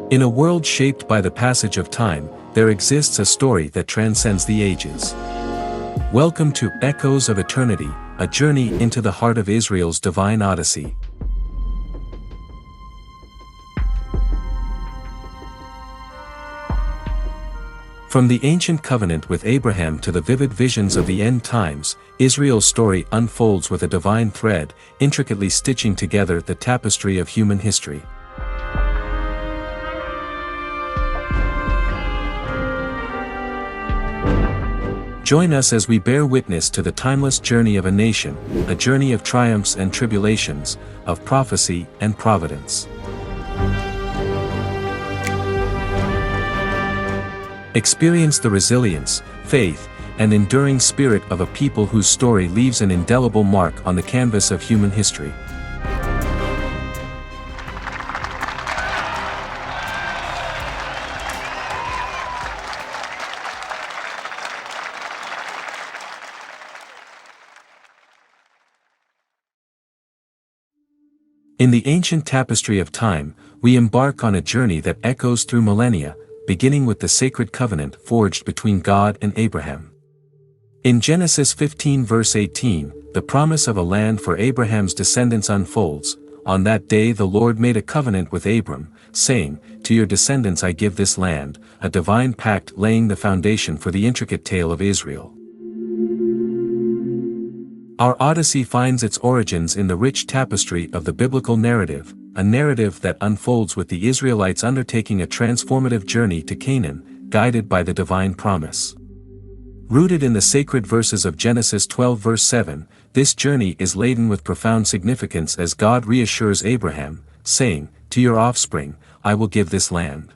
In a world shaped by the passage of time, there exists a story that transcends the ages. Welcome to Echoes of Eternity, a journey into the heart of Israel's divine odyssey. From the ancient covenant with Abraham to the vivid visions of the end times, Israel's story unfolds with a divine thread, intricately stitching together the tapestry of human history. Join us as we bear witness to the timeless journey of a nation, a journey of triumphs and tribulations, of prophecy and providence. Experience the resilience, faith, and enduring spirit of a people whose story leaves an indelible mark on the canvas of human history. In the ancient tapestry of time, we embark on a journey that echoes through millennia, beginning with the sacred covenant forged between God and Abraham. In Genesis 15 verse 18, the promise of a land for Abraham's descendants unfolds. On that day the Lord made a covenant with Abram, saying, "To your descendants I give this land," a divine pact laying the foundation for the intricate tale of Israel. Our Odyssey finds its origins in the rich tapestry of the biblical narrative, a narrative that unfolds with the Israelites undertaking a transformative journey to Canaan, guided by the divine promise. Rooted in the sacred verses of Genesis 12 verse 7, this journey is laden with profound significance as God reassures Abraham, saying, "To your offspring, I will give this land."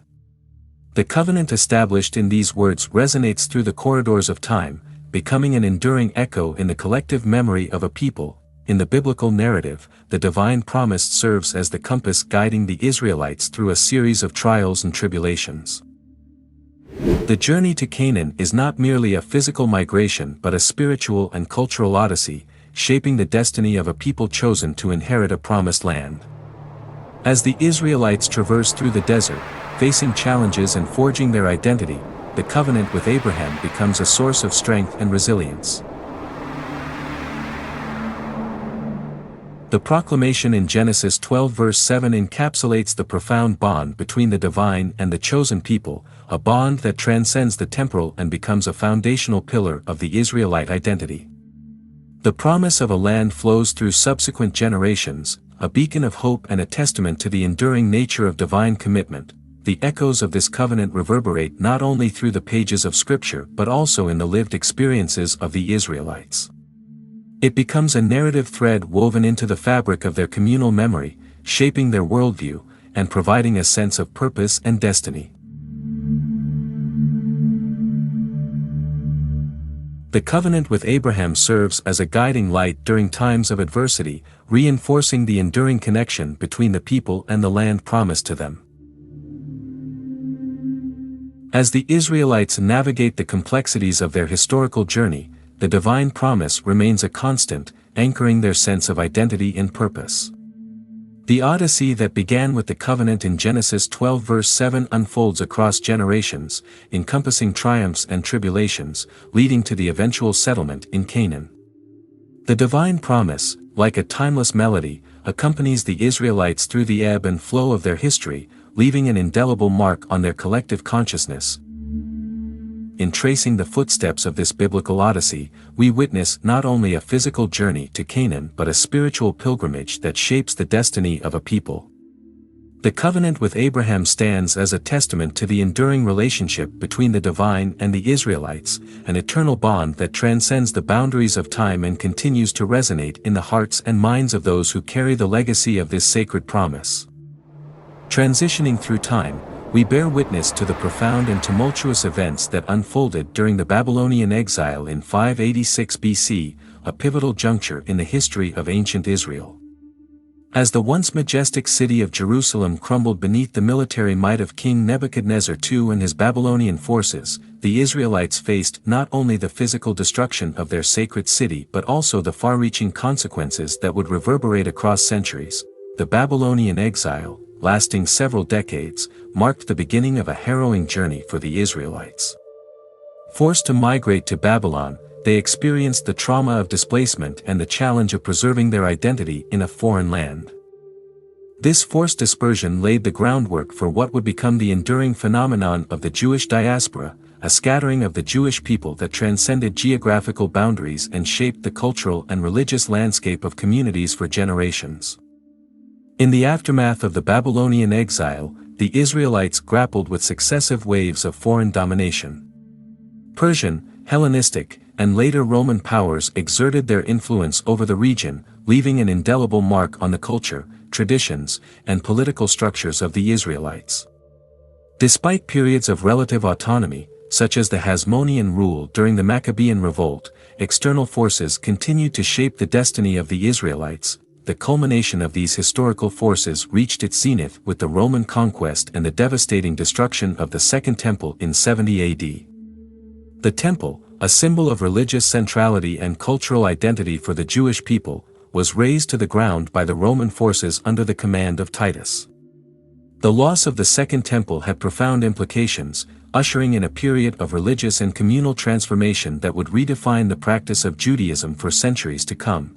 The covenant established in these words resonates through the corridors of time, becoming an enduring echo in the collective memory of a people. In the biblical narrative, the divine promise serves as the compass guiding the Israelites through a series of trials and tribulations. The journey to Canaan is not merely a physical migration but a spiritual and cultural odyssey, shaping the destiny of a people chosen to inherit a promised land. As the Israelites traverse through the desert, facing challenges and forging their identity, the covenant with Abraham becomes a source of strength and resilience. The proclamation in Genesis 12 verse 7 encapsulates the profound bond between the divine and the chosen people, a bond that transcends the temporal and becomes a foundational pillar of the Israelite identity. The promise of a land flows through subsequent generations, a beacon of hope and a testament to the enduring nature of divine commitment. The echoes of this covenant reverberate not only through the pages of Scripture but also in the lived experiences of the Israelites. It becomes a narrative thread woven into the fabric of their communal memory, shaping their worldview, and providing a sense of purpose and destiny. The covenant with Abraham serves as a guiding light during times of adversity, reinforcing the enduring connection between the people and the land promised to them. As the Israelites navigate the complexities of their historical journey, the divine promise remains a constant, anchoring their sense of identity and purpose. The odyssey that began with the covenant in Genesis 12 verse 7 unfolds across generations, encompassing triumphs and tribulations, leading to the eventual settlement in Canaan. The divine promise, like a timeless melody, accompanies the Israelites through the ebb and flow of their history, leaving an indelible mark on their collective consciousness. In tracing the footsteps of this biblical odyssey, we witness not only a physical journey to Canaan but a spiritual pilgrimage that shapes the destiny of a people. The covenant with Abraham stands as a testament to the enduring relationship between the divine and the Israelites, an eternal bond that transcends the boundaries of time and continues to resonate in the hearts and minds of those who carry the legacy of this sacred promise. Transitioning through time, we bear witness to the profound and tumultuous events that unfolded during the Babylonian exile in 586 BC, a pivotal juncture in the history of ancient Israel. As the once majestic city of Jerusalem crumbled beneath the military might of King Nebuchadnezzar II and his Babylonian forces, the Israelites faced not only the physical destruction of their sacred city but also the far-reaching consequences that would reverberate across centuries. The Babylonian exile, lasting several decades, marked the beginning of a harrowing journey for the Israelites. Forced to migrate to Babylon, they experienced the trauma of displacement and the challenge of preserving their identity in a foreign land. This forced dispersion laid the groundwork for what would become the enduring phenomenon of the Jewish diaspora, a scattering of the Jewish people that transcended geographical boundaries and shaped the cultural and religious landscape of communities for generations. In the aftermath of the Babylonian exile, the Israelites grappled with successive waves of foreign domination. Persian, Hellenistic, and later Roman powers exerted their influence over the region, leaving an indelible mark on the culture, traditions, and political structures of the Israelites. Despite periods of relative autonomy, such as the Hasmonean rule during the Maccabean revolt, external forces continued to shape the destiny of the Israelites. The culmination of these historical forces reached its zenith with the Roman conquest and the devastating destruction of the Second Temple in 70 AD. The Temple, a symbol of religious centrality and cultural identity for the Jewish people, was razed to the ground by the Roman forces under the command of Titus. The loss of the Second Temple had profound implications, ushering in a period of religious and communal transformation that would redefine the practice of Judaism for centuries to come.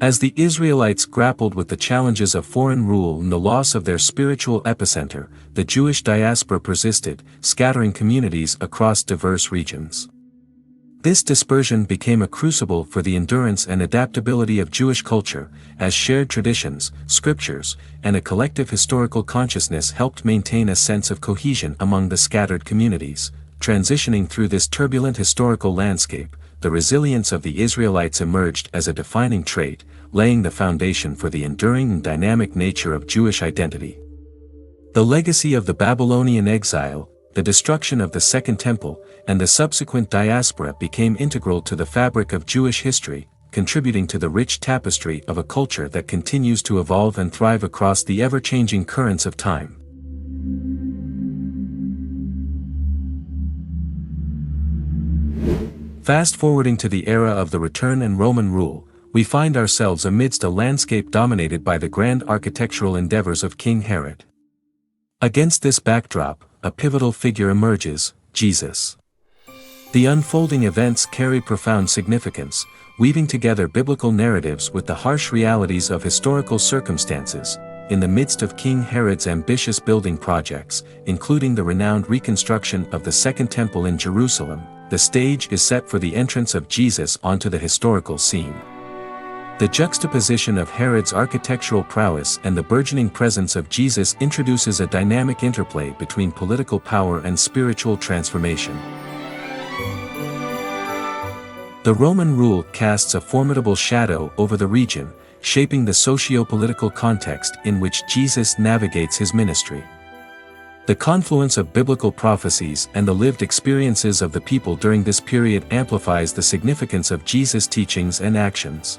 As the Israelites grappled with the challenges of foreign rule and the loss of their spiritual epicenter, the Jewish diaspora persisted, scattering communities across diverse regions. This dispersion became a crucible for the endurance and adaptability of Jewish culture, as shared traditions, scriptures, and a collective historical consciousness helped maintain a sense of cohesion among the scattered communities. Transitioning through this turbulent historical landscape, the resilience of the Israelites emerged as a defining trait, laying the foundation for the enduring and dynamic nature of Jewish identity. The legacy of the Babylonian exile, the destruction of the Second Temple, and the subsequent diaspora became integral to the fabric of Jewish history, contributing to the rich tapestry of a culture that continues to evolve and thrive across the ever-changing currents of time. Fast-forwarding to the era of the return and Roman rule, we find ourselves amidst a landscape dominated by the grand architectural endeavors of King Herod. Against this backdrop, a pivotal figure emerges, Jesus. The unfolding events carry profound significance, weaving together biblical narratives with the harsh realities of historical circumstances. In the midst of King Herod's ambitious building projects, including the renowned reconstruction of the Second Temple in Jerusalem, the stage is set for the entrance of Jesus onto the historical scene. The juxtaposition of Herod's architectural prowess and the burgeoning presence of Jesus introduces a dynamic interplay between political power and spiritual transformation. The Roman rule casts a formidable shadow over the region, shaping the socio-political context in which Jesus navigates his ministry. The confluence of biblical prophecies and the lived experiences of the people during this period amplifies the significance of Jesus' teachings and actions.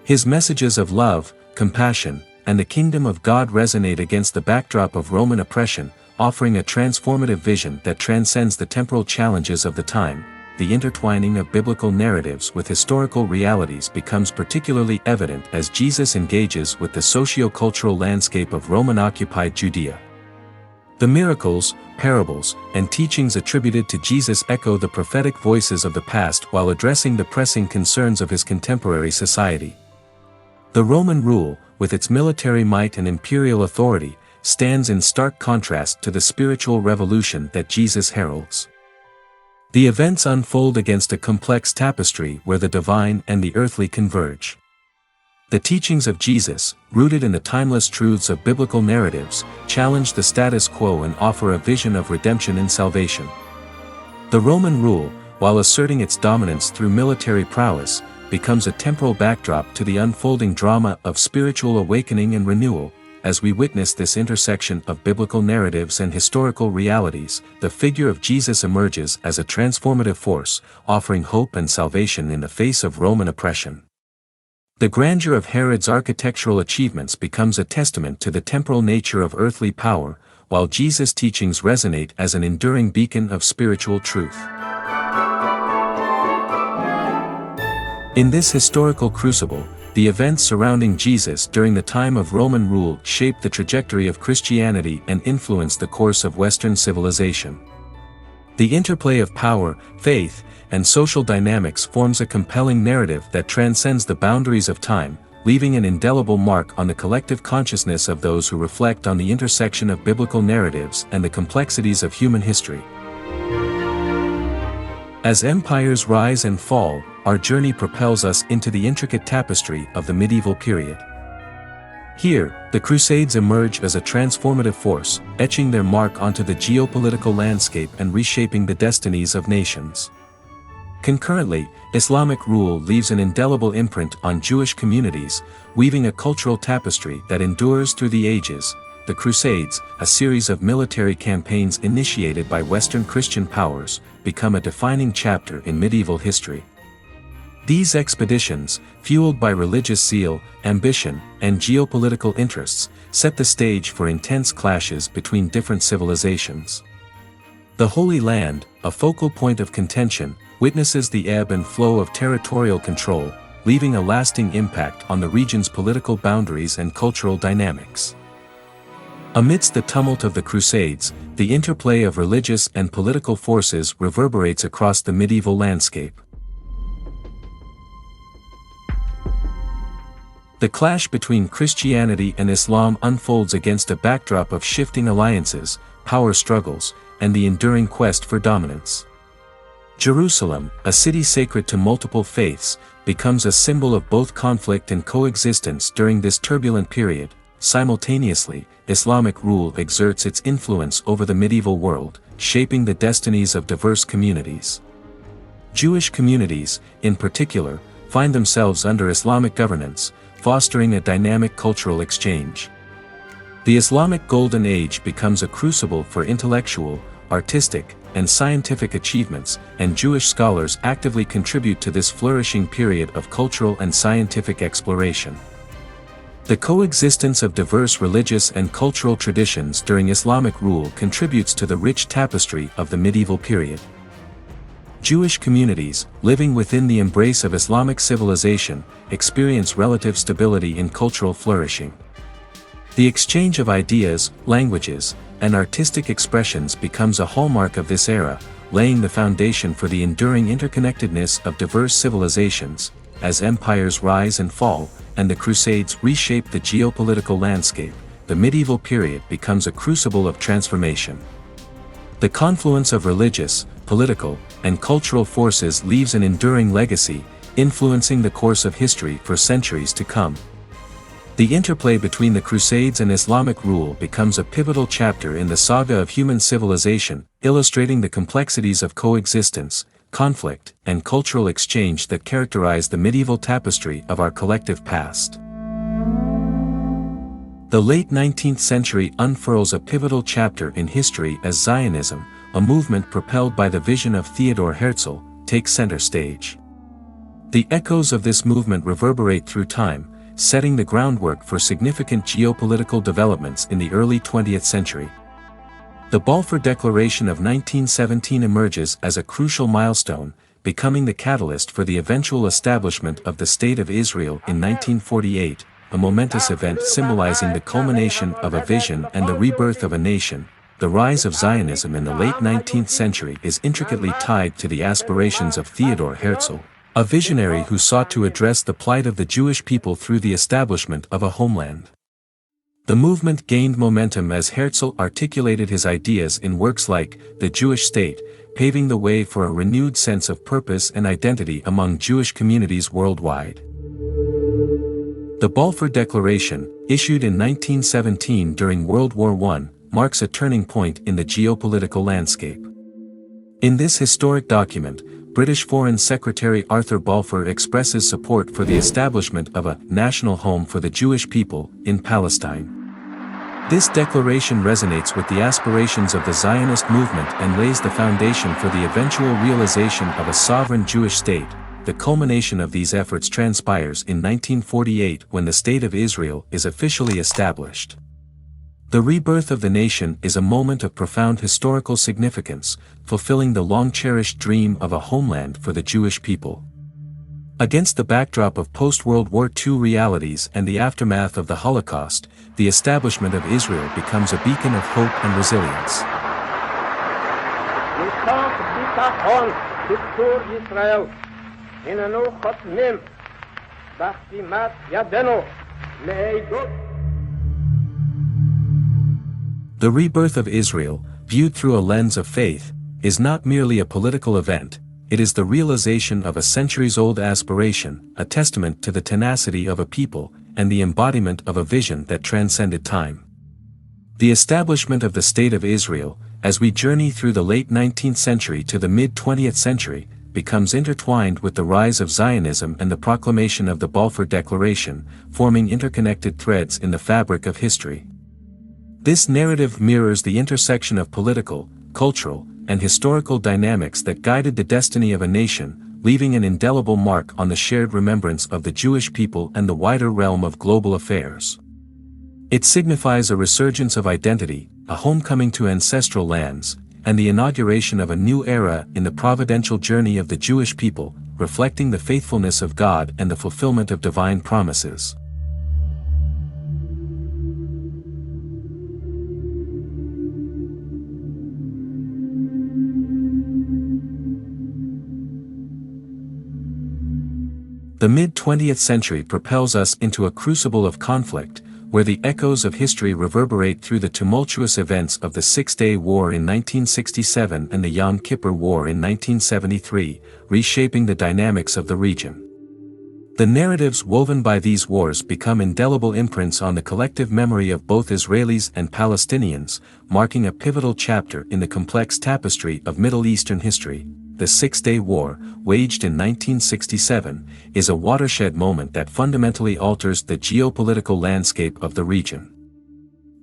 His messages of love, compassion, and the kingdom of God resonate against the backdrop of Roman oppression, offering a transformative vision that transcends the temporal challenges of the time. The intertwining of biblical narratives with historical realities becomes particularly evident as Jesus engages with the socio-cultural landscape of Roman-occupied Judea. The miracles, parables, and teachings attributed to Jesus echo the prophetic voices of the past while addressing the pressing concerns of his contemporary society. The Roman rule, with its military might and imperial authority, stands in stark contrast to the spiritual revolution that Jesus heralds. The events unfold against a complex tapestry where the divine and the earthly converge. The teachings of Jesus, rooted in the timeless truths of biblical narratives, challenge the status quo and offer a vision of redemption and salvation. The Roman rule, while asserting its dominance through military prowess, becomes a temporal backdrop to the unfolding drama of spiritual awakening and renewal. As we witness this intersection of biblical narratives and historical realities, the figure of Jesus emerges as a transformative force, offering hope and salvation in the face of Roman oppression. The grandeur of Herod's architectural achievements becomes a testament to the temporal nature of earthly power, while Jesus' teachings resonate as an enduring beacon of spiritual truth. In this historical crucible, The events surrounding Jesus during the time of Roman rule shaped the trajectory of Christianity and influenced the course of Western civilization. The interplay of power, faith, and social dynamics forms a compelling narrative that transcends the boundaries of time, leaving an indelible mark on the collective consciousness of those who reflect on the intersection of biblical narratives and the complexities of human history. As empires rise and fall, our journey propels us into the intricate tapestry of the medieval period. Here, the Crusades emerge as a transformative force, etching their mark onto the geopolitical landscape and reshaping the destinies of nations. Concurrently, Islamic rule leaves an indelible imprint on Jewish communities, weaving a cultural tapestry that endures through the ages. The Crusades, a series of military campaigns initiated by Western Christian powers, become a defining chapter in medieval history. These expeditions, fueled by religious zeal, ambition, and geopolitical interests, set the stage for intense clashes between different civilizations. The Holy Land, a focal point of contention, witnesses the ebb and flow of territorial control, leaving a lasting impact on the region's political boundaries and cultural dynamics. Amidst the tumult of the Crusades, the interplay of religious and political forces reverberates across the medieval landscape. The clash between Christianity and Islam unfolds against a backdrop of shifting alliances, power struggles, and the enduring quest for dominance. Jerusalem, a city sacred to multiple faiths, becomes a symbol of both conflict and coexistence during this turbulent period. Simultaneously, Islamic rule exerts its influence over the medieval world, shaping the destinies of diverse communities. Jewish communities, in particular, find themselves under Islamic governance, fostering a dynamic cultural exchange. The Islamic Golden Age becomes a crucible for intellectual, artistic, and scientific achievements, and Jewish scholars actively contribute to this flourishing period of cultural and scientific exploration. The coexistence of diverse religious and cultural traditions during Islamic rule contributes to the rich tapestry of the medieval period. Jewish communities, living within the embrace of Islamic civilization, experience relative stability in cultural flourishing. The exchange of ideas, languages, and artistic expressions becomes a hallmark of this era, laying the foundation for the enduring interconnectedness of diverse civilizations. As empires rise and fall, and the Crusades reshape the geopolitical landscape, the medieval period becomes a crucible of transformation. The confluence of religious, political, and cultural forces leaves an enduring legacy, influencing the course of history for centuries to come. The interplay between the Crusades and Islamic rule becomes a pivotal chapter in the saga of human civilization, illustrating the complexities of coexistence, conflict, and cultural exchange that characterize the medieval tapestry of our collective past. The late 19th century unfurls a pivotal chapter in history as Zionism, a movement propelled by the vision of Theodor Herzl, takes center stage. The echoes of this movement reverberate through time, setting the groundwork for significant geopolitical developments in the early 20th century. The Balfour Declaration of 1917 emerges as a crucial milestone, becoming the catalyst for the eventual establishment of the State of Israel in 1948, a momentous event symbolizing the culmination of a vision and the rebirth of a nation. The rise of Zionism in the late 19th century is intricately tied to the aspirations of Theodor Herzl, a visionary who sought to address the plight of the Jewish people through the establishment of a homeland. The movement gained momentum as Herzl articulated his ideas in works like The Jewish State, paving the way for a renewed sense of purpose and identity among Jewish communities worldwide. The Balfour Declaration, issued in 1917 during World War I, marks a turning point in the geopolitical landscape. In this historic document, British Foreign Secretary Arthur Balfour expresses support for the establishment of a national home for the Jewish people in Palestine. This declaration resonates with the aspirations of the Zionist movement and lays the foundation for the eventual realization of a sovereign Jewish state. The culmination of these efforts transpires in 1948 when the State of Israel is officially established. The rebirth of the nation is a moment of profound historical significance, fulfilling the long-cherished dream of a homeland for the Jewish people. Against the backdrop of post-World War II realities and the aftermath of the Holocaust, the establishment of Israel becomes a beacon of hope and resilience. The rebirth of Israel, viewed through a lens of faith, is not merely a political event, it is the realization of a centuries-old aspiration, a testament to the tenacity of a people, and the embodiment of a vision that transcended time. The establishment of the State of Israel, as we journey through the late 19th century to the mid-20th century, becomes intertwined with the rise of Zionism and the proclamation of the Balfour Declaration, forming interconnected threads in the fabric of history. This narrative mirrors the intersection of political, cultural, and historical dynamics that guided the destiny of a nation, leaving an indelible mark on the shared remembrance of the Jewish people and the wider realm of global affairs. It signifies a resurgence of identity, a homecoming to ancestral lands, and the inauguration of a new era in the providential journey of the Jewish people, reflecting the faithfulness of God and the fulfillment of divine promises. The mid-20th century propels us into a crucible of conflict, where the echoes of history reverberate through the tumultuous events of the Six-Day War in 1967 and the Yom Kippur War in 1973, reshaping the dynamics of the region. The narratives woven by these wars become indelible imprints on the collective memory of both Israelis and Palestinians, marking a pivotal chapter in the complex tapestry of Middle Eastern history. The Six-Day War, waged in 1967, is a watershed moment that fundamentally alters the geopolitical landscape of the region.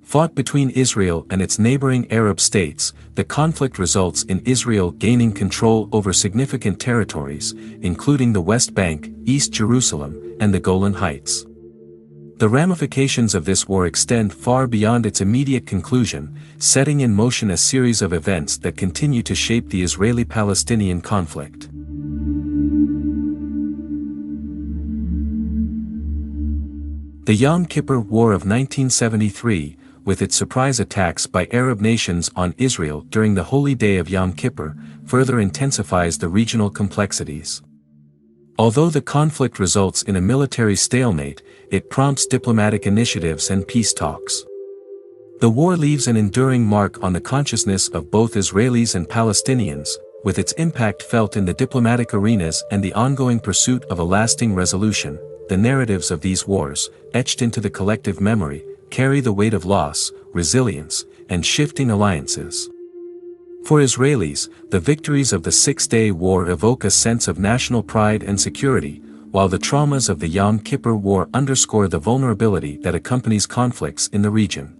Fought between Israel and its neighboring Arab states, the conflict results in Israel gaining control over significant territories, including the West Bank, East Jerusalem, and the Golan Heights. The ramifications of this war extend far beyond its immediate conclusion, setting in motion a series of events that continue to shape the Israeli-Palestinian conflict. The Yom Kippur War of 1973, with its surprise attacks by Arab nations on Israel during the holy day of Yom Kippur, further intensifies the regional complexities. Although the conflict results in a military stalemate, it prompts diplomatic initiatives and peace talks. The war leaves an enduring mark on the consciousness of both Israelis and Palestinians, with its impact felt in the diplomatic arenas and the ongoing pursuit of a lasting resolution. The narratives of these wars, etched into the collective memory, carry the weight of loss, resilience, and shifting alliances. For Israelis, the victories of the Six-Day War evoke a sense of national pride and security, while the traumas of the Yom Kippur War underscore the vulnerability that accompanies conflicts in the region.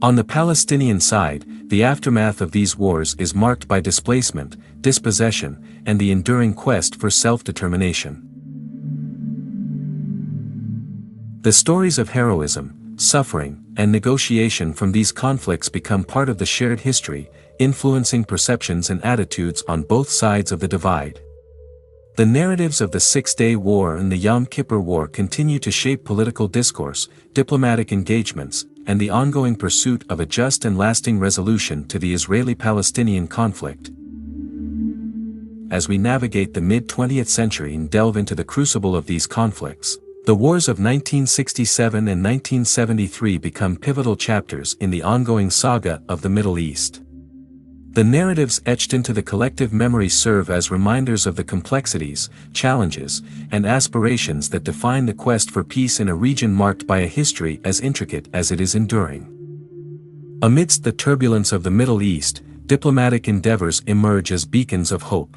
On the Palestinian side, the aftermath of these wars is marked by displacement, dispossession, and the enduring quest for self-determination. The stories of heroism, suffering, and negotiation from these conflicts become part of the shared history, influencing perceptions and attitudes on both sides of the divide. The narratives of the Six-Day War and the Yom Kippur War continue to shape political discourse, diplomatic engagements, and the ongoing pursuit of a just and lasting resolution to the Israeli-Palestinian conflict. As we navigate the mid-20th century and delve into the crucible of these conflicts, the wars of 1967 and 1973 become pivotal chapters in the ongoing saga of the Middle East. The narratives etched into the collective memory serve as reminders of the complexities, challenges, and aspirations that define the quest for peace in a region marked by a history as intricate as it is enduring. Amidst the turbulence of the Middle East, diplomatic endeavors emerge as beacons of hope.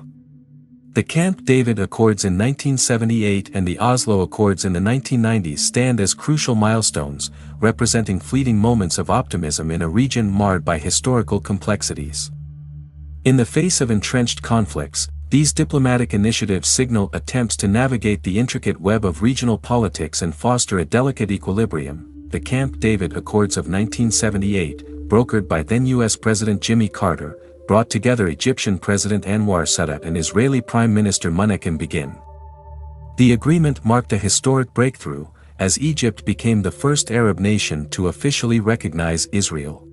The Camp David Accords in 1978 and the Oslo Accords in the 1990s stand as crucial milestones, representing fleeting moments of optimism in a region marred by historical complexities. In the face of entrenched conflicts, these diplomatic initiatives signal attempts to navigate the intricate web of regional politics and foster a delicate equilibrium. The Camp David Accords of 1978, brokered by then U.S. President Jimmy Carter, brought together Egyptian President Anwar Sadat and Israeli Prime Minister Menachem Begin. The agreement marked a historic breakthrough, as Egypt became the first Arab nation to officially recognize Israel.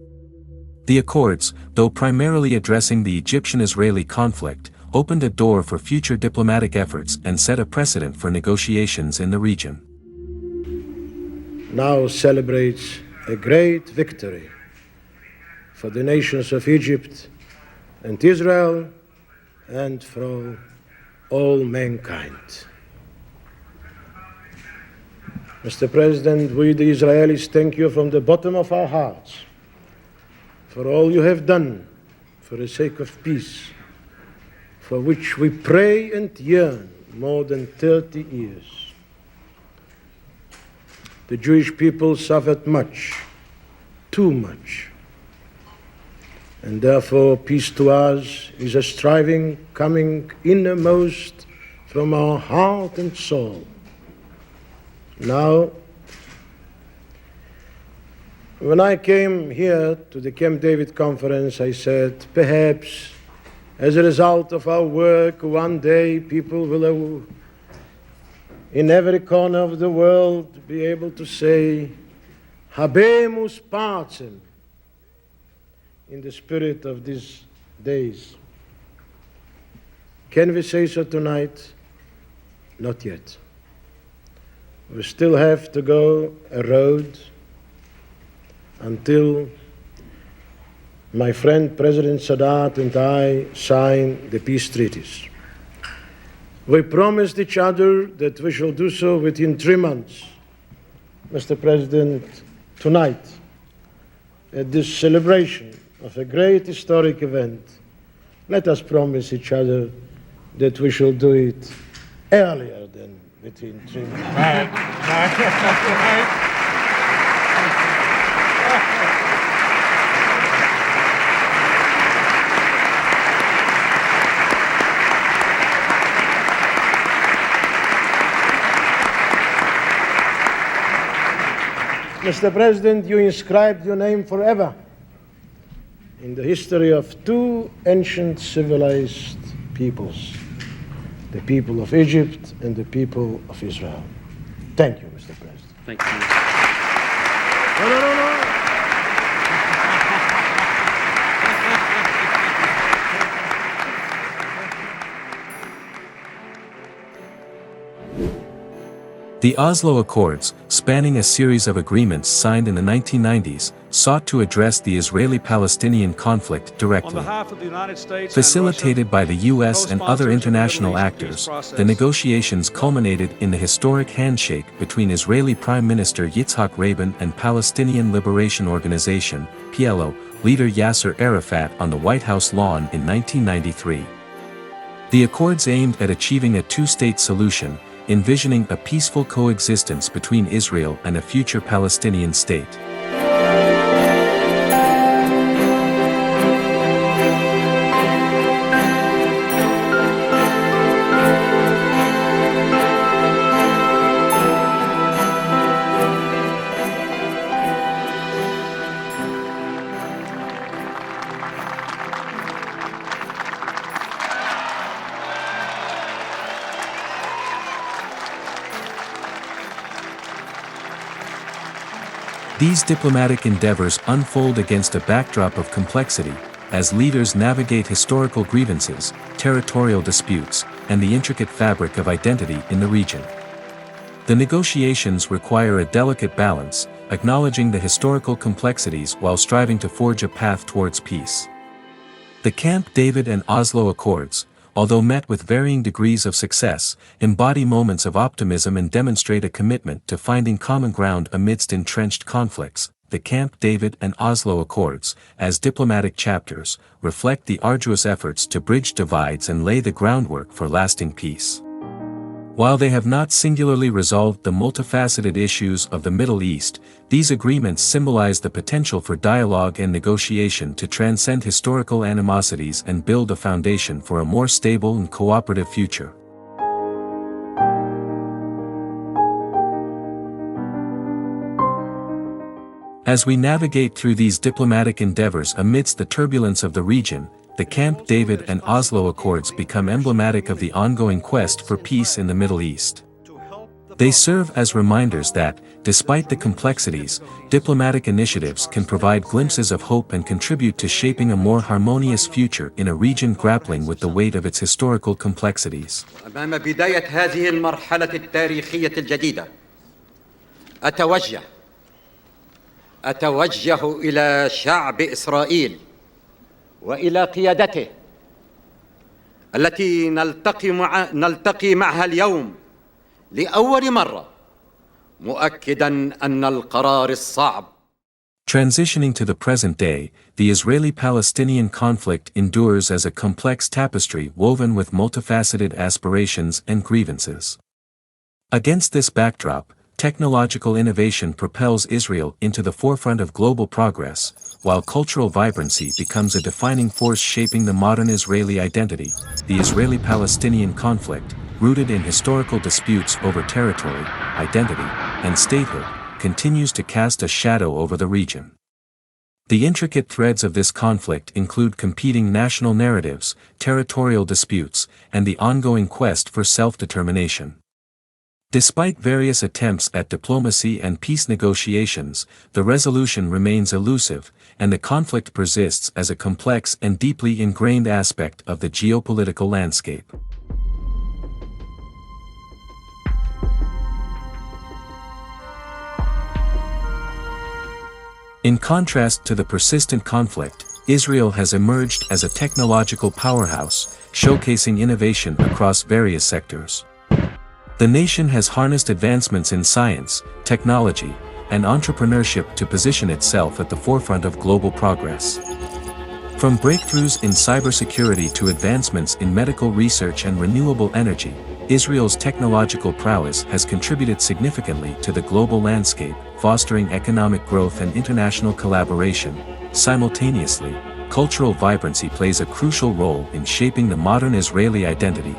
The accords, though primarily addressing the Egyptian-Israeli conflict, opened a door for future diplomatic efforts and set a precedent for negotiations in the region. Now celebrates a great victory for the nations of Egypt and Israel and for all mankind. Mr. President, we the Israelis thank you from the bottom of our hearts for all you have done for the sake of peace, for which we pray and yearn more than 30 years. The Jewish people suffered much, too much, and therefore peace to us is a striving coming innermost from our heart and soul. Now, when I came here to the Camp David conference, I said, perhaps as a result of our work, one day people will, in every corner of the world, be able to say, Habemus Pacem, in the spirit of these days. Can we say so tonight? Not yet. We still have to go a road until my friend President Sadat and I sign the peace treaties. We promised each other that we shall do so within 3 months. Mr. President, tonight, at this celebration of a great historic event, let us promise each other that we shall do it earlier than within 3 months. Mr. President, you inscribed your name forever in the history of 2 ancient civilized peoples, the people of Egypt and the people of Israel. Thank you, Mr. President. Thank you. No. The Oslo Accords, spanning a series of agreements signed in the 1990s, sought to address the Israeli-Palestinian conflict directly. On behalf of the United States Facilitated by the U.S. and other international actors, the negotiations culminated in the historic handshake between Israeli Prime Minister Yitzhak Rabin and Palestinian Liberation Organization, PLO, leader Yasser Arafat on the White House lawn in 1993. The accords aimed at achieving a two-state solution, envisioning a peaceful coexistence between Israel and a future Palestinian state. These diplomatic endeavors unfold against a backdrop of complexity, as leaders navigate historical grievances, territorial disputes, and the intricate fabric of identity in the region. The negotiations require a delicate balance, acknowledging the historical complexities while striving to forge a path towards peace. The Camp David and Oslo Accords, although met with varying degrees of success, embody moments of optimism and demonstrate a commitment to finding common ground amidst entrenched conflicts. The Camp David and Oslo Accords, as diplomatic chapters, reflect the arduous efforts to bridge divides and lay the groundwork for lasting peace. While they have not singularly resolved the multifaceted issues of the Middle East, these agreements symbolize the potential for dialogue and negotiation to transcend historical animosities and build a foundation for a more stable and cooperative future. As we navigate through these diplomatic endeavors amidst the turbulence of the region, the Camp David and Oslo Accords become emblematic of the ongoing quest for peace in the Middle East. They serve as reminders that, despite the complexities, diplomatic initiatives can provide glimpses of hope and contribute to shaping a more harmonious future in a region grappling with the weight of its historical complexities. أمام بداية هذه المرحلة التاريخية الجديدة أتوجه إلى شعب إسرائيل وإلى قيادته التي نلتقي معها اليوم لأول مرة مؤكداً أن القرار الصعب. Transitioning to the present day, the Israeli-Palestinian conflict endures as a complex tapestry woven with multifaceted aspirations and grievances. Against this backdrop, technological innovation propels Israel into the forefront of global progress, while cultural vibrancy becomes a defining force shaping the modern Israeli identity. The Israeli-Palestinian conflict, rooted in historical disputes over territory, identity, and statehood, continues to cast a shadow over the region. The intricate threads of this conflict include competing national narratives, territorial disputes, and the ongoing quest for self-determination. Despite various attempts at diplomacy and peace negotiations, the resolution remains elusive, and the conflict persists as a complex and deeply ingrained aspect of the geopolitical landscape. In contrast to the persistent conflict, Israel has emerged as a technological powerhouse, showcasing innovation across various sectors. The nation has harnessed advancements in science, technology, and entrepreneurship to position itself at the forefront of global progress. From breakthroughs in cybersecurity to advancements in medical research and renewable energy, Israel's technological prowess has contributed significantly to the global landscape, fostering economic growth and international collaboration. Simultaneously, cultural vibrancy plays a crucial role in shaping the modern Israeli identity.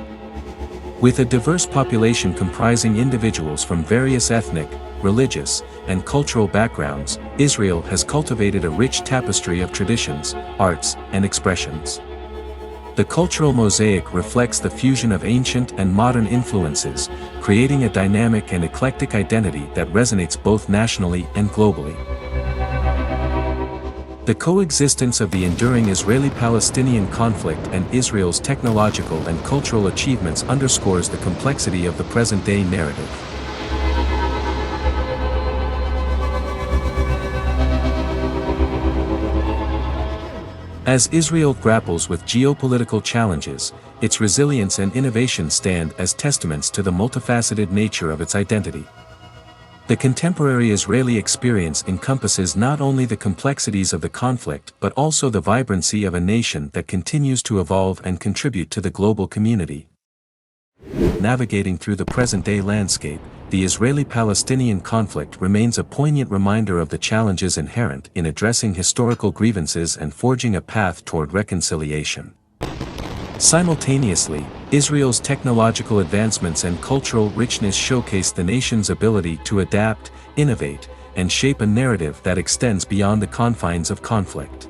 With a diverse population comprising individuals from various ethnic, religious, and cultural backgrounds, Israel has cultivated a rich tapestry of traditions, arts, and expressions. The cultural mosaic reflects the fusion of ancient and modern influences, creating a dynamic and eclectic identity that resonates both nationally and globally. The coexistence of the enduring Israeli-Palestinian conflict and Israel's technological and cultural achievements underscores the complexity of the present-day narrative. As Israel grapples with geopolitical challenges, its resilience and innovation stand as testaments to the multifaceted nature of its identity. The contemporary Israeli experience encompasses not only the complexities of the conflict but also the vibrancy of a nation that continues to evolve and contribute to the global community. Navigating through the present-day landscape, the Israeli-Palestinian conflict remains a poignant reminder of the challenges inherent in addressing historical grievances and forging a path toward reconciliation. Simultaneously, Israel's technological advancements and cultural richness showcase the nation's ability to adapt, innovate, and shape a narrative that extends beyond the confines of conflict.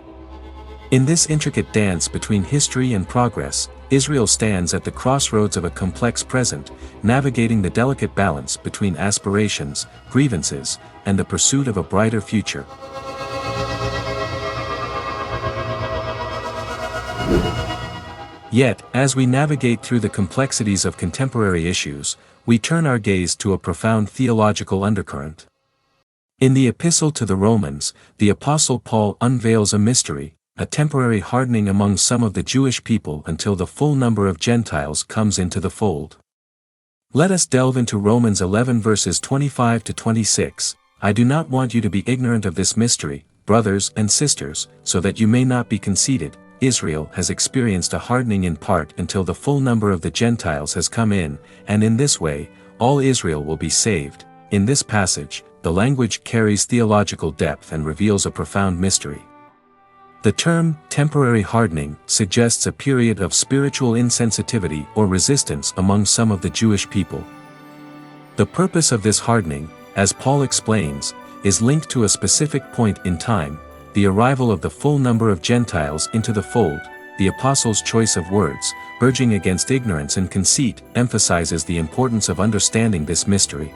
In this intricate dance between history and progress, Israel stands at the crossroads of a complex present, navigating the delicate balance between aspirations, grievances, and the pursuit of a brighter future. Yet, as we navigate through the complexities of contemporary issues, we turn our gaze to a profound theological undercurrent. In the Epistle to the Romans, the Apostle Paul unveils a mystery, a temporary hardening among some of the Jewish people until the full number of Gentiles comes into the fold. Let us delve into Romans 11 verses 25 to 26. I do not want you to be ignorant of this mystery, brothers and sisters, so that you may not be conceited. Israel has experienced a hardening in part until the full number of the Gentiles has come in, and in this way, all Israel will be saved. In this passage, the language carries theological depth and reveals a profound mystery. The term, temporary hardening, suggests a period of spiritual insensitivity or resistance among some of the Jewish people. The purpose of this hardening, as Paul explains, is linked to a specific point in time, the arrival of the full number of Gentiles into the fold, the apostle's choice of words, urging against ignorance and conceit, emphasizes the importance of understanding this mystery.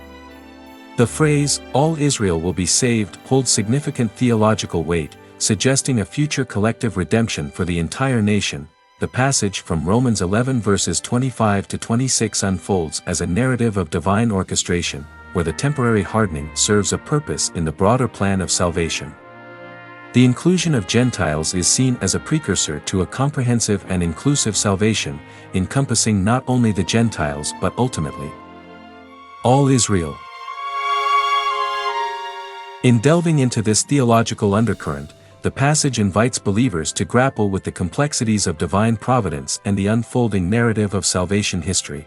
The phrase, "all Israel will be saved," holds significant theological weight, suggesting a future collective redemption for the entire nation. The passage from Romans 11 verses 25 to 26 unfolds as a narrative of divine orchestration, where the temporary hardening serves a purpose in the broader plan of salvation. The inclusion of Gentiles is seen as a precursor to a comprehensive and inclusive salvation, encompassing not only the Gentiles but ultimately all Israel. In delving into this theological undercurrent, the passage invites believers to grapple with the complexities of divine providence and the unfolding narrative of salvation history.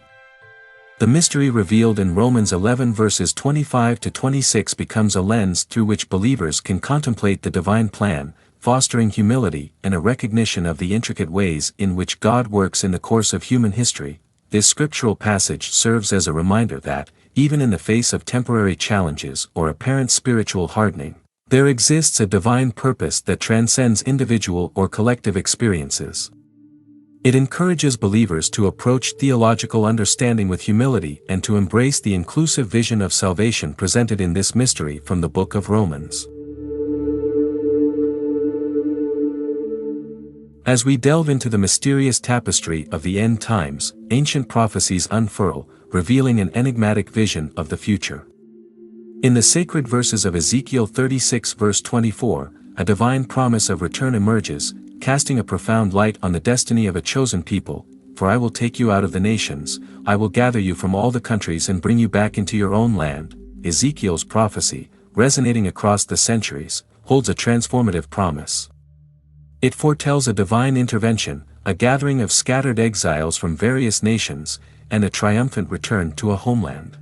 The mystery revealed in Romans 11 verses 25 to 26 becomes a lens through which believers can contemplate the divine plan, fostering humility and a recognition of the intricate ways in which God works in the course of human history. This scriptural passage serves as a reminder that, even in the face of temporary challenges or apparent spiritual hardening, there exists a divine purpose that transcends individual or collective experiences. It encourages believers to approach theological understanding with humility and to embrace the inclusive vision of salvation presented in this mystery from the book of Romans. As we delve into the mysterious tapestry of the end times, ancient prophecies unfurl, revealing an enigmatic vision of the future. In the sacred verses of Ezekiel 36 verse 24, a divine promise of return emerges, casting a profound light on the destiny of a chosen people. "For I will take you out of the nations, I will gather you from all the countries and bring you back into your own land." Ezekiel's prophecy, resonating across the centuries, holds a transformative promise. It foretells a divine intervention, a gathering of scattered exiles from various nations, and a triumphant return to a homeland.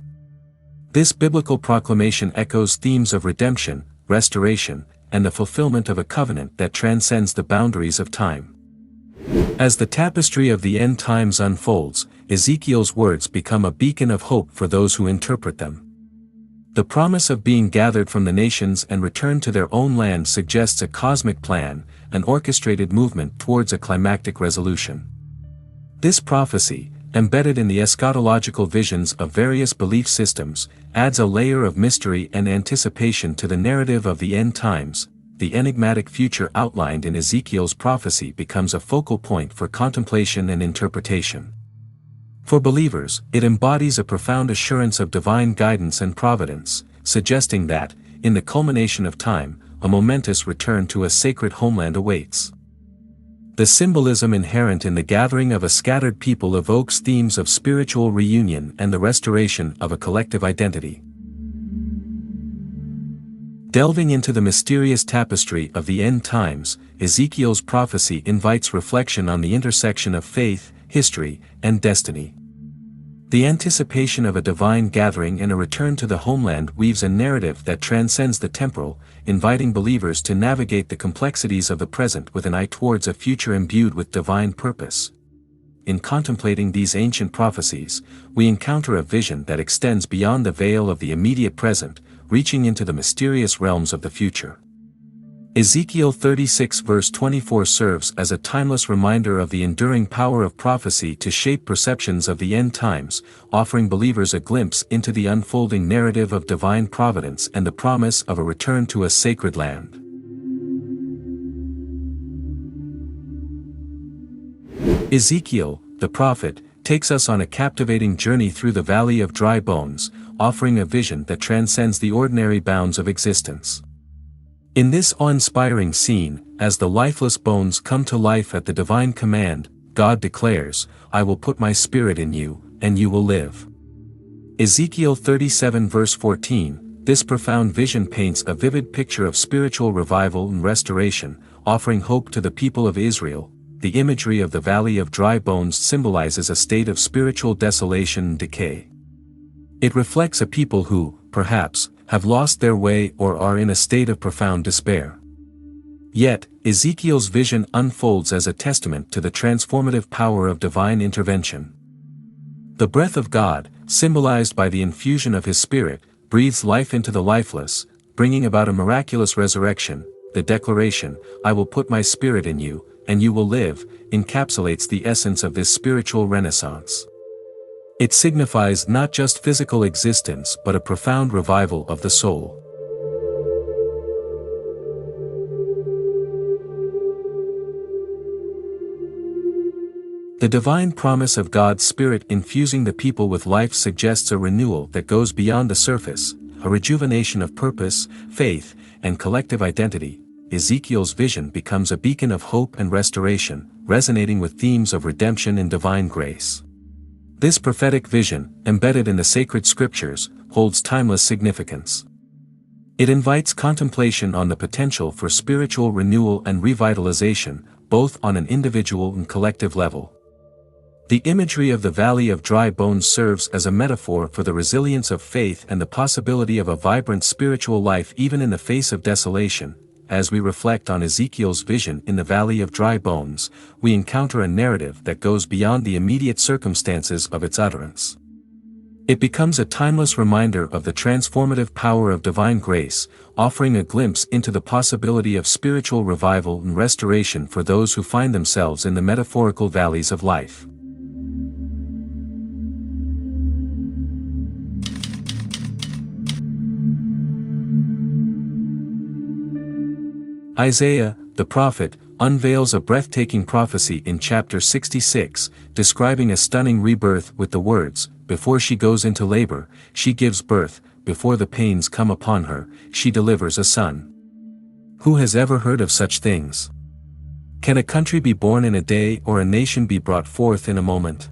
This biblical proclamation echoes themes of redemption, restoration, and the fulfillment of a covenant that transcends the boundaries of time. As the tapestry of the end times unfolds, Ezekiel's words become a beacon of hope for those who interpret them. The promise of being gathered from the nations and returned to their own land suggests a cosmic plan, an orchestrated movement towards a climactic resolution. This prophecy, embedded in the eschatological visions of various belief systems, adds a layer of mystery and anticipation to the narrative of the end times. The enigmatic future outlined in Ezekiel's prophecy becomes a focal point for contemplation and interpretation. For believers, it embodies a profound assurance of divine guidance and providence, suggesting that, in the culmination of time, a momentous return to a sacred homeland awaits. The symbolism inherent in the gathering of a scattered people evokes themes of spiritual reunion and the restoration of a collective identity. Delving into the mysterious tapestry of the end times, Ezekiel's prophecy invites reflection on the intersection of faith, history, and destiny. The anticipation of a divine gathering and a return to the homeland weaves a narrative that transcends the temporal, inviting believers to navigate the complexities of the present with an eye towards a future imbued with divine purpose. In contemplating these ancient prophecies, we encounter a vision that extends beyond the veil of the immediate present, reaching into the mysterious realms of the future. Ezekiel 36 verse 24 serves as a timeless reminder of the enduring power of prophecy to shape perceptions of the end times, offering believers a glimpse into the unfolding narrative of divine providence and the promise of a return to a sacred land. Ezekiel, the prophet, takes us on a captivating journey through the valley of dry bones, offering a vision that transcends the ordinary bounds of existence. In this awe-inspiring scene, as the lifeless bones come to life at the divine command, God declares, "I will put my spirit in you, and you will live." Ezekiel 37 verse 14, this profound vision paints a vivid picture of spiritual revival and restoration, offering hope to the people of Israel. The imagery of the valley of dry bones symbolizes a state of spiritual desolation and decay. It reflects a people who, perhaps, have lost their way or are in a state of profound despair. Yet, Ezekiel's vision unfolds as a testament to the transformative power of divine intervention. The breath of God, symbolized by the infusion of His Spirit, breathes life into the lifeless, bringing about a miraculous resurrection. The declaration, "I will put my spirit in you, and you will live, encapsulates the essence of this spiritual renaissance. It signifies not just physical existence but a profound revival of the soul. The divine promise of God's Spirit infusing the people with life suggests a renewal that goes beyond the surface, a rejuvenation of purpose, faith, and collective identity. Ezekiel's vision becomes a beacon of hope and restoration, resonating with themes of redemption and divine grace. This prophetic vision, embedded in the sacred scriptures, holds timeless significance. It invites contemplation on the potential for spiritual renewal and revitalization, both on an individual and collective level. The imagery of the Valley of Dry Bones serves as a metaphor for the resilience of faith and the possibility of a vibrant spiritual life even in the face of desolation. As we reflect on Ezekiel's vision in the Valley of Dry Bones, we encounter a narrative that goes beyond the immediate circumstances of its utterance. It becomes a timeless reminder of the transformative power of divine grace, offering a glimpse into the possibility of spiritual revival and restoration for those who find themselves in the metaphorical valleys of life. Isaiah, the prophet, unveils a breathtaking prophecy in chapter 66, describing a stunning rebirth with the words, "Before she goes into labor, she gives birth, before the pains come upon her, she delivers a son." Who has ever heard of such things? Can a country be born in a day or a nation be brought forth in a moment?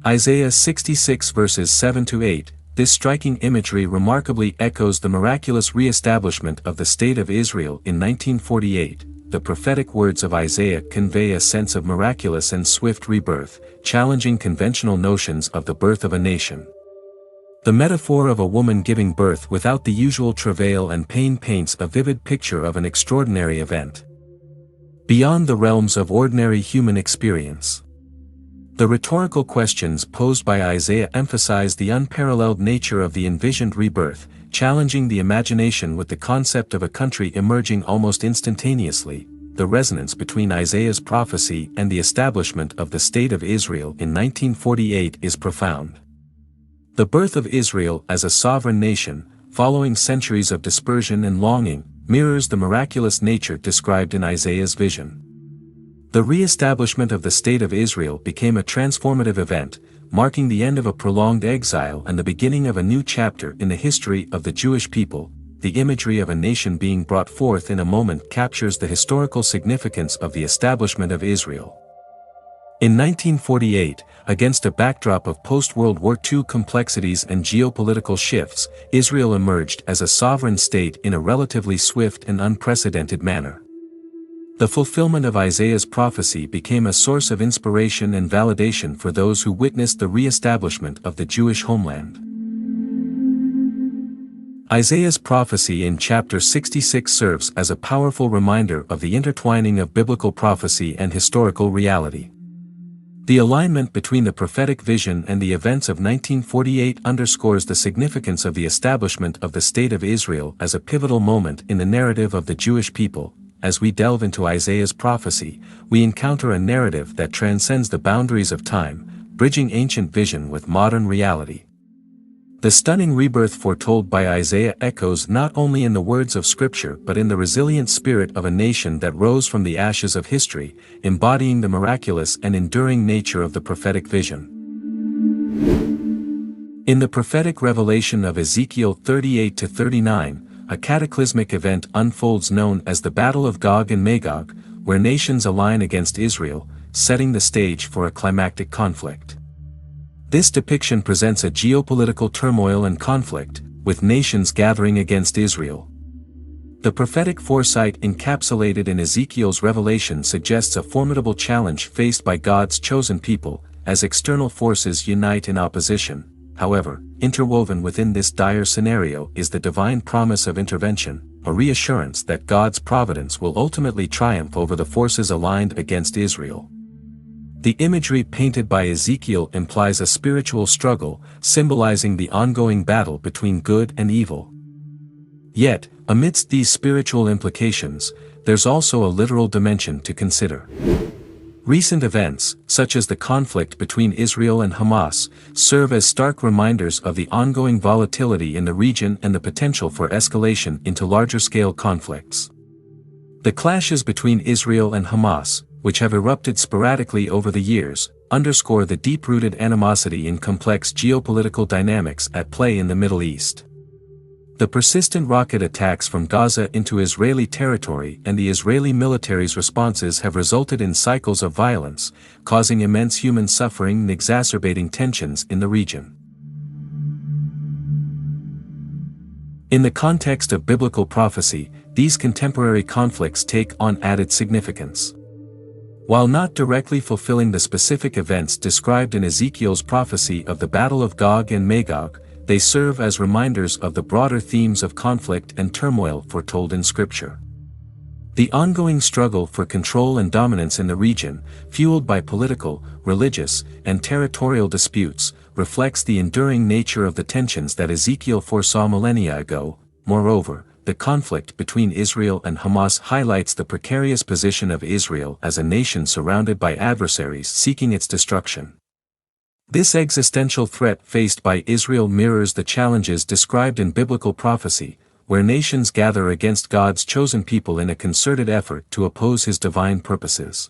Isaiah 66 verses 7-8. This striking imagery remarkably echoes the miraculous re-establishment of the State of Israel in 1948. The prophetic words of Isaiah convey a sense of miraculous and swift rebirth, challenging conventional notions of the birth of a nation. The metaphor of a woman giving birth without the usual travail and pain paints a vivid picture of an extraordinary event, beyond the realms of ordinary human experience. The rhetorical questions posed by Isaiah emphasize the unparalleled nature of the envisioned rebirth, challenging the imagination with the concept of a country emerging almost instantaneously. The resonance between Isaiah's prophecy and the establishment of the State of Israel in 1948 is profound. The birth of Israel as a sovereign nation, following centuries of dispersion and longing, mirrors the miraculous nature described in Isaiah's vision. The re-establishment of the State of Israel became a transformative event, marking the end of a prolonged exile and the beginning of a new chapter in the history of the Jewish people. The imagery of a nation being brought forth in a moment captures the historical significance of the establishment of Israel. In 1948, against a backdrop of post-World War II complexities and geopolitical shifts, Israel emerged as a sovereign state in a relatively swift and unprecedented manner. The fulfillment of Isaiah's prophecy became a source of inspiration and validation for those who witnessed the re-establishment of the Jewish homeland. Isaiah's prophecy in chapter 66 serves as a powerful reminder of the intertwining of biblical prophecy and historical reality. The alignment between the prophetic vision and the events of 1948 underscores the significance of the establishment of the State of Israel as a pivotal moment in the narrative of the Jewish people. As we delve into Isaiah's prophecy, we encounter a narrative that transcends the boundaries of time, bridging ancient vision with modern reality. The stunning rebirth foretold by Isaiah echoes not only in the words of Scripture but in the resilient spirit of a nation that rose from the ashes of history, embodying the miraculous and enduring nature of the prophetic vision. In the prophetic revelation of Ezekiel 38-39, a cataclysmic event unfolds known as the Battle of Gog and Magog, where nations align against Israel, setting the stage for a climactic conflict. This depiction presents a geopolitical turmoil and conflict, with nations gathering against Israel. The prophetic foresight encapsulated in Ezekiel's revelation suggests a formidable challenge faced by God's chosen people, as external forces unite in opposition. However, interwoven within this dire scenario is the divine promise of intervention, a reassurance that God's providence will ultimately triumph over the forces aligned against Israel. The imagery painted by Ezekiel implies a spiritual struggle, symbolizing the ongoing battle between good and evil. Yet, amidst these spiritual implications, there's also a literal dimension to consider. Recent events, such as the conflict between Israel and Hamas, serve as stark reminders of the ongoing volatility in the region and the potential for escalation into larger-scale conflicts. The clashes between Israel and Hamas, which have erupted sporadically over the years, underscore the deep-rooted animosity in complex geopolitical dynamics at play in the Middle East. The persistent rocket attacks from Gaza into Israeli territory and the Israeli military's responses have resulted in cycles of violence, causing immense human suffering and exacerbating tensions in the region. In the context of biblical prophecy, these contemporary conflicts take on added significance. While not directly fulfilling the specific events described in Ezekiel's prophecy of the Battle of Gog and Magog, they serve as reminders of the broader themes of conflict and turmoil foretold in Scripture. The ongoing struggle for control and dominance in the region, fueled by political, religious, and territorial disputes, reflects the enduring nature of the tensions that Ezekiel foresaw millennia ago. Moreover, the conflict between Israel and Hamas highlights the precarious position of Israel as a nation surrounded by adversaries seeking its destruction. This existential threat faced by Israel mirrors the challenges described in biblical prophecy, where nations gather against God's chosen people in a concerted effort to oppose His divine purposes.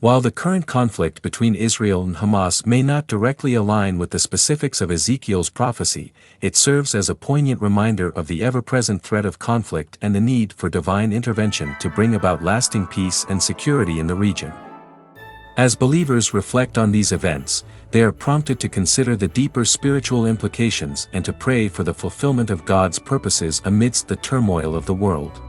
While the current conflict between Israel and Hamas may not directly align with the specifics of Ezekiel's prophecy, it serves as a poignant reminder of the ever-present threat of conflict and the need for divine intervention to bring about lasting peace and security in the region. As believers reflect on these events, they are prompted to consider the deeper spiritual implications and to pray for the fulfillment of God's purposes amidst the turmoil of the world.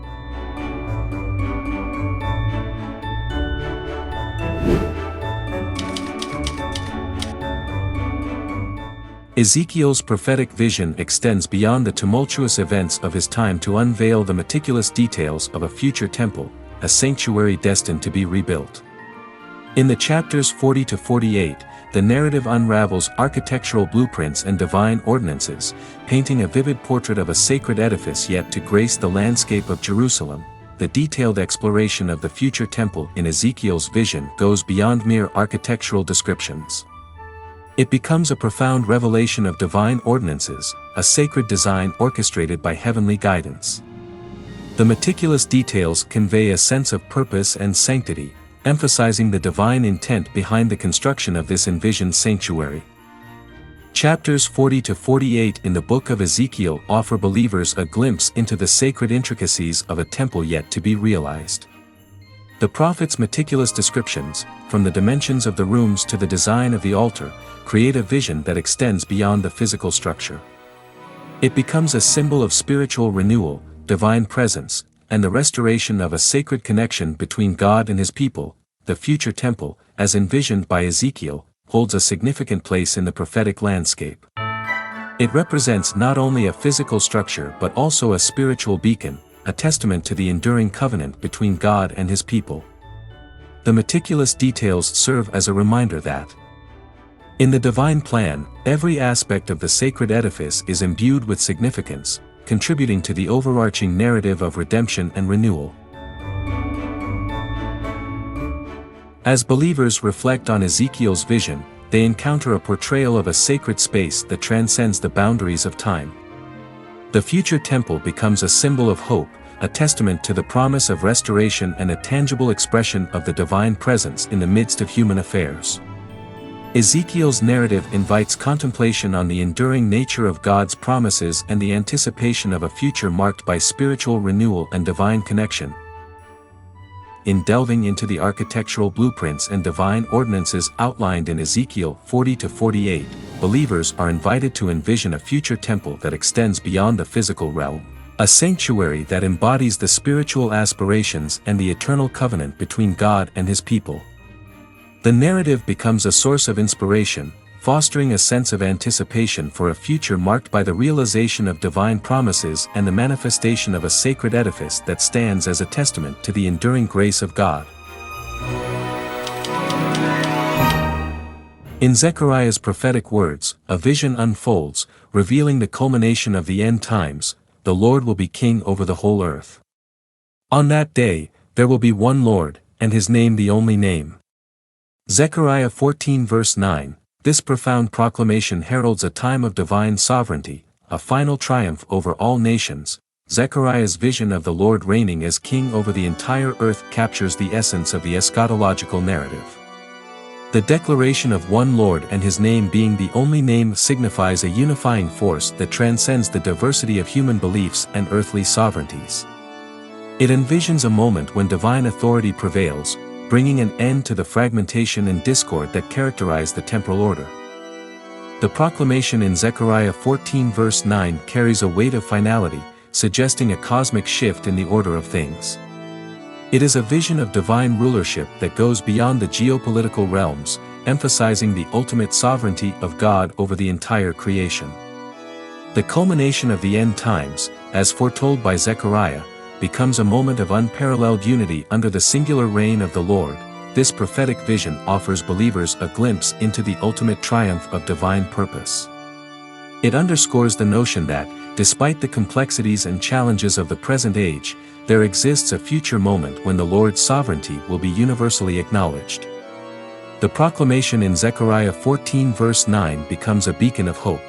Ezekiel's prophetic vision extends beyond the tumultuous events of his time to unveil the meticulous details of a future temple, a sanctuary destined to be rebuilt. In the chapters 40 to 48, the narrative unravels architectural blueprints and divine ordinances, painting a vivid portrait of a sacred edifice yet to grace the landscape of Jerusalem. The detailed exploration of the future temple in Ezekiel's vision goes beyond mere architectural descriptions. It becomes a profound revelation of divine ordinances, a sacred design orchestrated by heavenly guidance. The meticulous details convey a sense of purpose and sanctity, emphasizing the divine intent behind the construction of this envisioned sanctuary. Chapters 40 to 48 in the book of Ezekiel offer believers a glimpse into the sacred intricacies of a temple yet to be realized. The prophet's meticulous descriptions, from the dimensions of the rooms to the design of the altar, create a vision that extends beyond the physical structure. It becomes a symbol of spiritual renewal, divine presence, and the restoration of a sacred connection between God and His people. The future temple, as envisioned by Ezekiel, holds a significant place in the prophetic landscape. It represents not only a physical structure but also a spiritual beacon, a testament to the enduring covenant between God and His people. The meticulous details serve as a reminder that, in the divine plan, every aspect of the sacred edifice is imbued with significance, contributing to the overarching narrative of redemption and renewal. As believers reflect on Ezekiel's vision, they encounter a portrayal of a sacred space that transcends the boundaries of time. The future temple becomes a symbol of hope, a testament to the promise of restoration and a tangible expression of the divine presence in the midst of human affairs. Ezekiel's narrative invites contemplation on the enduring nature of God's promises and the anticipation of a future marked by spiritual renewal and divine connection. In delving into the architectural blueprints and divine ordinances outlined in Ezekiel 40 to 48, believers are invited to envision a future temple that extends beyond the physical realm, a sanctuary that embodies the spiritual aspirations and the eternal covenant between God and His people. The narrative becomes a source of inspiration, fostering a sense of anticipation for a future marked by the realization of divine promises and the manifestation of a sacred edifice that stands as a testament to the enduring grace of God. In Zechariah's prophetic words, a vision unfolds, revealing the culmination of the end times. The Lord will be king over the whole earth. On that day, there will be one Lord, and his name the only name. Zechariah 14 verse 9, this profound proclamation heralds a time of divine sovereignty, a final triumph over all nations. Zechariah's vision of the Lord reigning as king over the entire earth captures the essence of the eschatological narrative. The declaration of one Lord and his name being the only name signifies a unifying force that transcends the diversity of human beliefs and earthly sovereignties. It envisions a moment when divine authority prevails, bringing an end to the fragmentation and discord that characterize the temporal order. The proclamation in Zechariah 14 verse 9 carries a weight of finality, suggesting a cosmic shift in the order of things. It is a vision of divine rulership that goes beyond the geopolitical realms, emphasizing the ultimate sovereignty of God over the entire creation. The culmination of the end times, as foretold by Zechariah, becomes a moment of unparalleled unity under the singular reign of the Lord. This prophetic vision offers believers a glimpse into the ultimate triumph of divine purpose. It underscores the notion that, despite the complexities and challenges of the present age, there exists a future moment when the Lord's sovereignty will be universally acknowledged. The proclamation in Zechariah 14 verse 9 becomes a beacon of hope,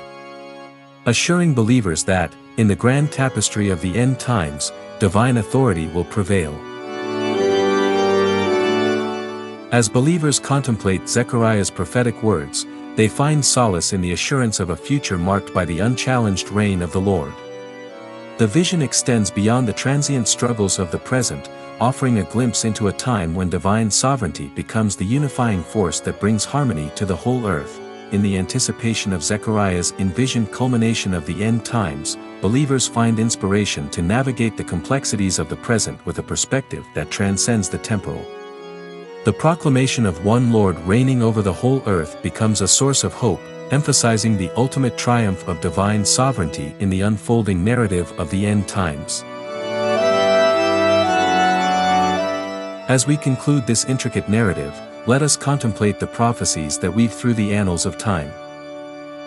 assuring believers that, in the grand tapestry of the end times, divine authority will prevail. As believers contemplate Zechariah's prophetic words, they find solace in the assurance of a future marked by the unchallenged reign of the Lord. The vision extends beyond the transient struggles of the present, offering a glimpse into a time when divine sovereignty becomes the unifying force that brings harmony to the whole earth. In the anticipation of Zechariah's envisioned culmination of the end times, believers find inspiration to navigate the complexities of the present with a perspective that transcends the temporal. The proclamation of one Lord reigning over the whole earth becomes a source of hope, emphasizing the ultimate triumph of divine sovereignty in the unfolding narrative of the end times. As we conclude this intricate narrative, let us contemplate the prophecies that weave through the annals of time.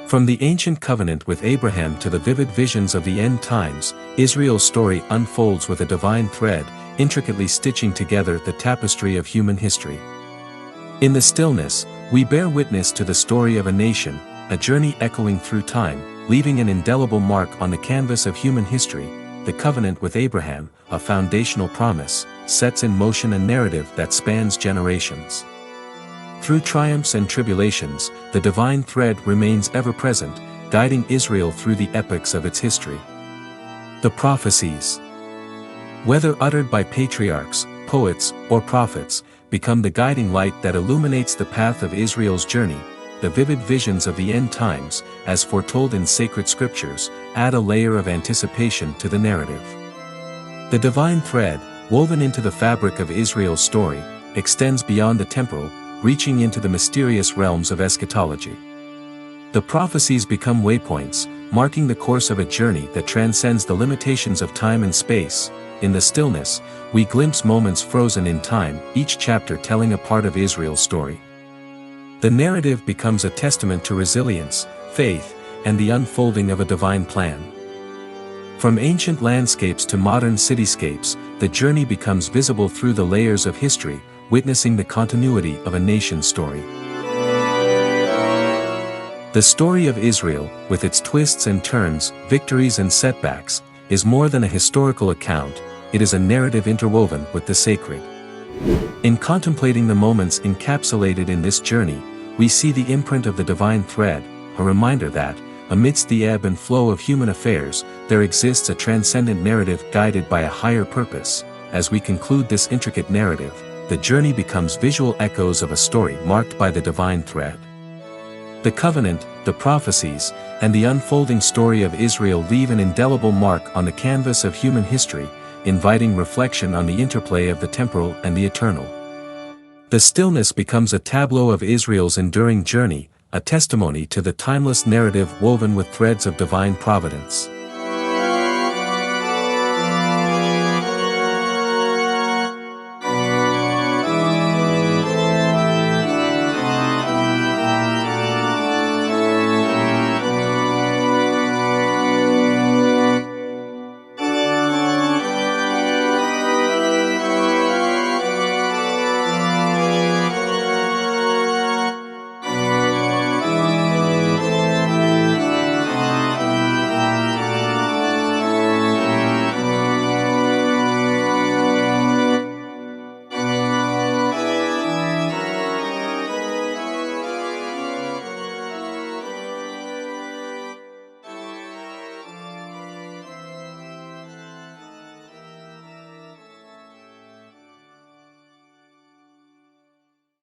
From the ancient covenant with Abraham to the vivid visions of the end times, Israel's story unfolds with a divine thread, intricately stitching together the tapestry of human history. In the stillness, we bear witness to the story of a nation, a journey echoing through time, leaving an indelible mark on the canvas of human history. The covenant with Abraham, a foundational promise, sets in motion a narrative that spans generations. Through triumphs and tribulations, the divine thread remains ever present, guiding Israel through the epochs of its history. The prophecies, whether uttered by patriarchs, poets, or prophets, become the guiding light that illuminates the path of Israel's journey. The vivid visions of the end times, as foretold in sacred scriptures, add a layer of anticipation to the narrative. The divine thread, woven into the fabric of Israel's story, extends beyond the temporal, reaching into the mysterious realms of eschatology. The prophecies become waypoints, marking the course of a journey that transcends the limitations of time and space. In the stillness, we glimpse moments frozen in time, each chapter telling a part of Israel's story. The narrative becomes a testament to resilience, faith, and the unfolding of a divine plan. From ancient landscapes to modern cityscapes, the journey becomes visible through the layers of history, witnessing the continuity of a nation's story. The story of Israel, with its twists and turns, victories and setbacks, is more than a historical account. It is a narrative interwoven with the sacred. In contemplating the moments encapsulated in this journey, we see the imprint of the divine thread, a reminder that, amidst the ebb and flow of human affairs, there exists a transcendent narrative guided by a higher purpose. As we conclude this intricate narrative, the journey becomes visual echoes of a story marked by the divine thread. The covenant, the prophecies, and the unfolding story of Israel leave an indelible mark on the canvas of human history, inviting reflection on the interplay of the temporal and the eternal. The stillness becomes a tableau of Israel's enduring journey, a testimony to the timeless narrative woven with threads of divine providence.